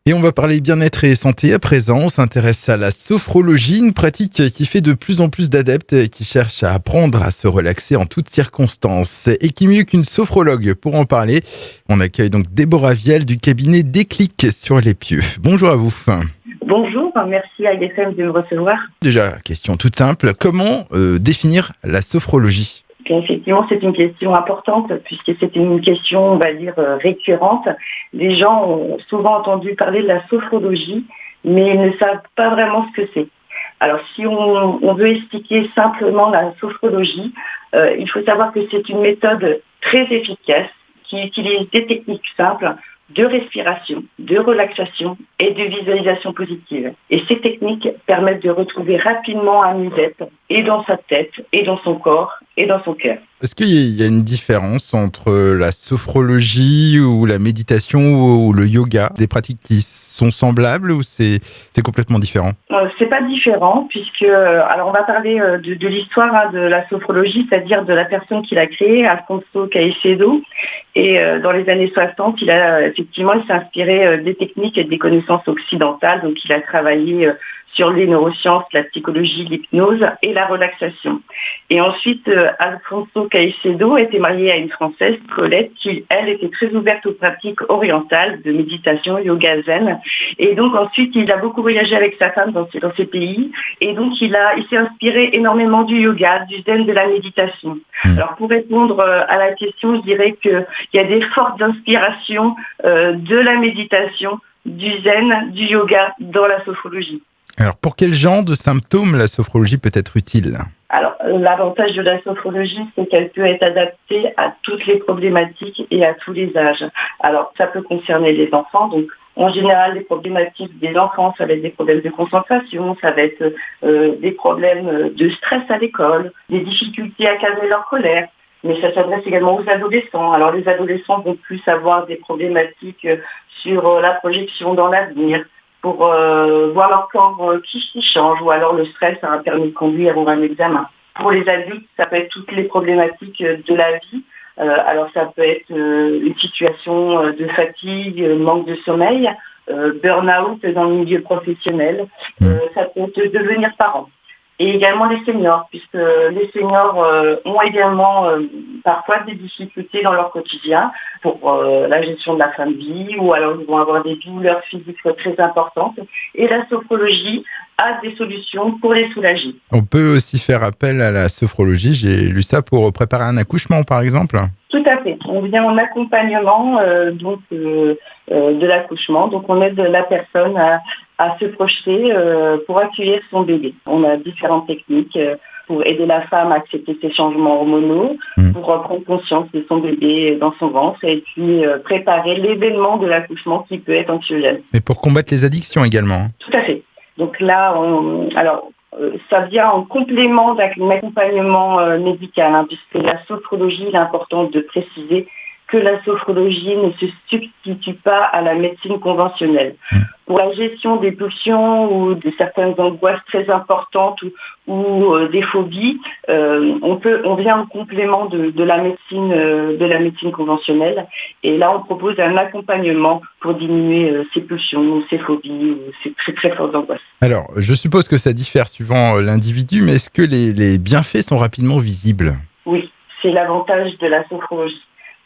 Et on va parler bien-être et santé à présent. On s'intéresse à la sophrologie, une pratique qui fait de plus en plus d'adeptes qui cherchent à apprendre à se relaxer en toutes circonstances. Et qui mieux qu'une sophrologue pour en parler. On accueille donc Déborah Viel du cabinet Déclic sur les Pieux. Bonjour à vous. Bonjour, merci à IFM de me recevoir. Déjà, question toute simple. Comment définir la sophrologie ? Bien, effectivement, c'est une question importante puisque c'est une question, on va dire, récurrente. Les gens ont souvent entendu parler de la sophrologie, mais ils ne savent pas vraiment ce que c'est. Alors, si on veut expliquer simplement la sophrologie, il faut savoir que c'est une méthode très efficace qui utilise des techniques simples de respiration, de relaxation et de visualisation positive. Et ces techniques permettent de retrouver rapidement un mieux-être et dans sa tête, et dans son corps, et dans son cœur. Est-ce qu'il y a une différence entre la sophrologie ou la méditation ou le yoga? Des pratiques qui sont semblables ou c'est complètement différent? C'est pas différent puisque, alors on va parler de l'histoire de la sophrologie, c'est-à-dire de la personne qui l'a créée, Alfonso Caicedo. Et dans les années 60, il s'est inspiré des techniques et des connaissances occidentales. Donc il a travaillé sur les neurosciences, la psychologie, l'hypnose et la relaxation. Et ensuite, Alfonso Caicedo était marié à une Française, Colette, qui, elle, était très ouverte aux pratiques orientales de méditation, yoga, zen. Et donc ensuite, il a beaucoup voyagé avec sa femme dans ces pays. Et donc, il s'est inspiré énormément du yoga, du zen, de la méditation. Alors, pour répondre à la question, je dirais qu'il y a des fortes inspirations de la méditation, du zen, du yoga dans la sophrologie. Alors, pour quel genre de symptômes la sophrologie peut être utile? Alors, l'avantage de la sophrologie, c'est qu'elle peut être adaptée à toutes les problématiques et à tous les âges. Alors, ça peut concerner les enfants. Donc, en général, les problématiques des enfants, ça va être des problèmes de concentration, ça va être des problèmes de stress à l'école, des difficultés à calmer leur colère. Mais ça s'adresse également aux adolescents. Alors, les adolescents vont plus avoir des problématiques sur la projection dans l'avenir, pour voir leur corps qui change, ou alors le stress à un permis de conduire ou un examen. Pour les adultes, ça peut être toutes les problématiques de la vie. Alors ça peut être une situation de fatigue, manque de sommeil, burn-out dans le milieu professionnel. Ça peut être devenir parent. Et également les seniors, puisque les seniors ont également parfois des difficultés dans leur quotidien pour la gestion de la fin de vie, ou alors ils vont avoir des douleurs physiques très importantes. Et la sophrologie a des solutions pour les soulager. On peut aussi faire appel à la sophrologie, j'ai lu ça, pour préparer un accouchement par exemple? Tout à fait. On vient en accompagnement de l'accouchement. Donc on aide la personne à se projeter pour accueillir son bébé. On a différentes techniques pour aider la femme à accepter ses changements hormonaux, pour prendre conscience de son bébé dans son ventre et puis préparer l'événement de l'accouchement qui peut être anxiogène. Et pour combattre les addictions également? Tout à fait. Donc là, ça vient en complément d'un accompagnement médical, puisque la sophrologie, il est important de préciser que la sophrologie ne se substitue pas à la médecine conventionnelle. Pour la gestion des pulsions ou de certaines angoisses très importantes ou des phobies, on vient en complément de la médecine conventionnelle. Et là, on propose un accompagnement pour diminuer ces pulsions, ces phobies ou ces très très fortes angoisses. Alors, je suppose que ça diffère suivant l'individu, mais est-ce que les bienfaits sont rapidement visibles? Oui, c'est l'avantage de la sophrologie.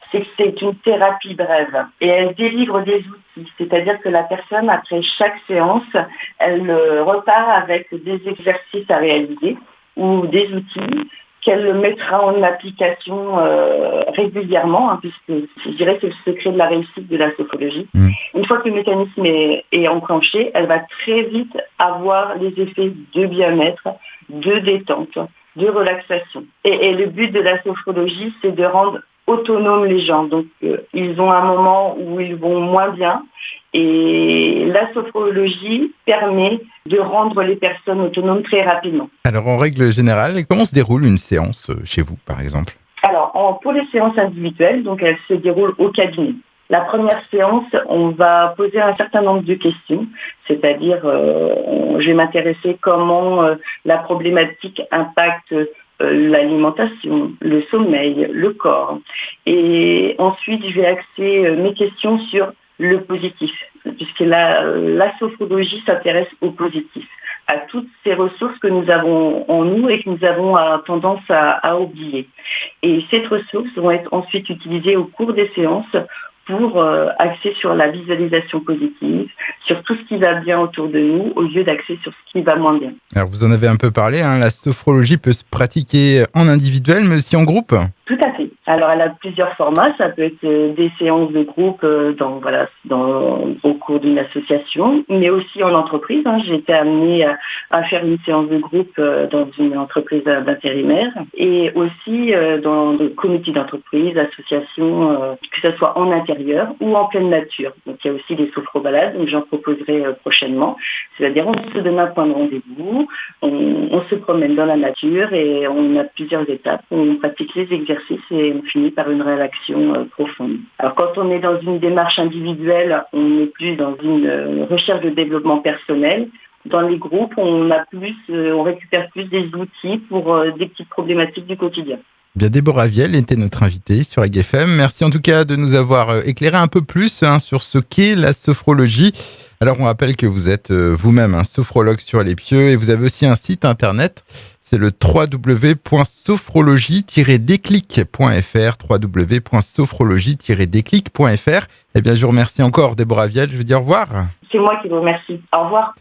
C'est que c'est une thérapie brève et elle délivre des outils, c'est-à-dire que la personne, après chaque séance, elle repart avec des exercices à réaliser ou des outils qu'elle mettra en application régulièrement, puisque je dirais que c'est le secret de la réussite de la sophrologie. Une fois que le mécanisme est enclenché, elle va très vite avoir les effets de bien-être, de détente, de relaxation. Et le but de la sophrologie, c'est de rendre autonomes les gens. Donc, ils ont un moment où ils vont moins bien. Et la sophrologie permet de rendre les personnes autonomes très rapidement. Alors, en règle générale, comment se déroule une séance chez vous, par exemple? Alors, pour les séances individuelles, donc elles se déroulent au cabinet. La première séance, on va poser un certain nombre de questions, c'est-à-dire, je vais m'intéresser comment la problématique impacte l'alimentation, le sommeil, le corps. Et ensuite, je vais axer mes questions sur le positif, puisque la sophrologie s'intéresse au positif, à toutes ces ressources que nous avons en nous et que nous avons tendance à oublier. Et ces ressources vont être ensuite utilisées au cours des séances pour axer sur la visualisation positive, sur tout ce qui va bien autour de nous, au lieu d'axer sur ce qui va moins bien. Alors vous en avez un peu parlé, la sophrologie peut se pratiquer en individuel, mais aussi en groupe. Tout à fait. Alors, elle a plusieurs formats. Ça peut être des séances de groupe au cours d'une association, mais aussi en entreprise. J'ai été amenée à faire une séance de groupe dans une entreprise d'intérimaire et aussi dans le comité d'entreprise, association, que ce soit en intérieur ou en pleine nature. Donc, il y a aussi des sophrobalades, donc j'en proposerai prochainement. C'est-à-dire, on se donne un point de rendez-vous, on se promène dans la nature et on a plusieurs étapes. On pratique les exercices et on finit par une relaxation profonde. Alors quand on est dans une démarche individuelle, on est plus dans une recherche de développement personnel. Dans les groupes, on récupère plus des outils pour des petites problématiques du quotidien. Bien, Déborah Viel était notre invitée sur Egg FM. Merci en tout cas de nous avoir éclairé un peu plus sur ce qu'est la sophrologie. Alors on rappelle que vous êtes vous-même un sophrologue sur les pieux et vous avez aussi un site internet. C'est le www.sophrologie-déclic.fr, www.sophrologie-déclic.fr. Eh bien, je vous remercie encore, Déborah Viel. Je vous dis au revoir. C'est moi qui vous remercie. Au revoir.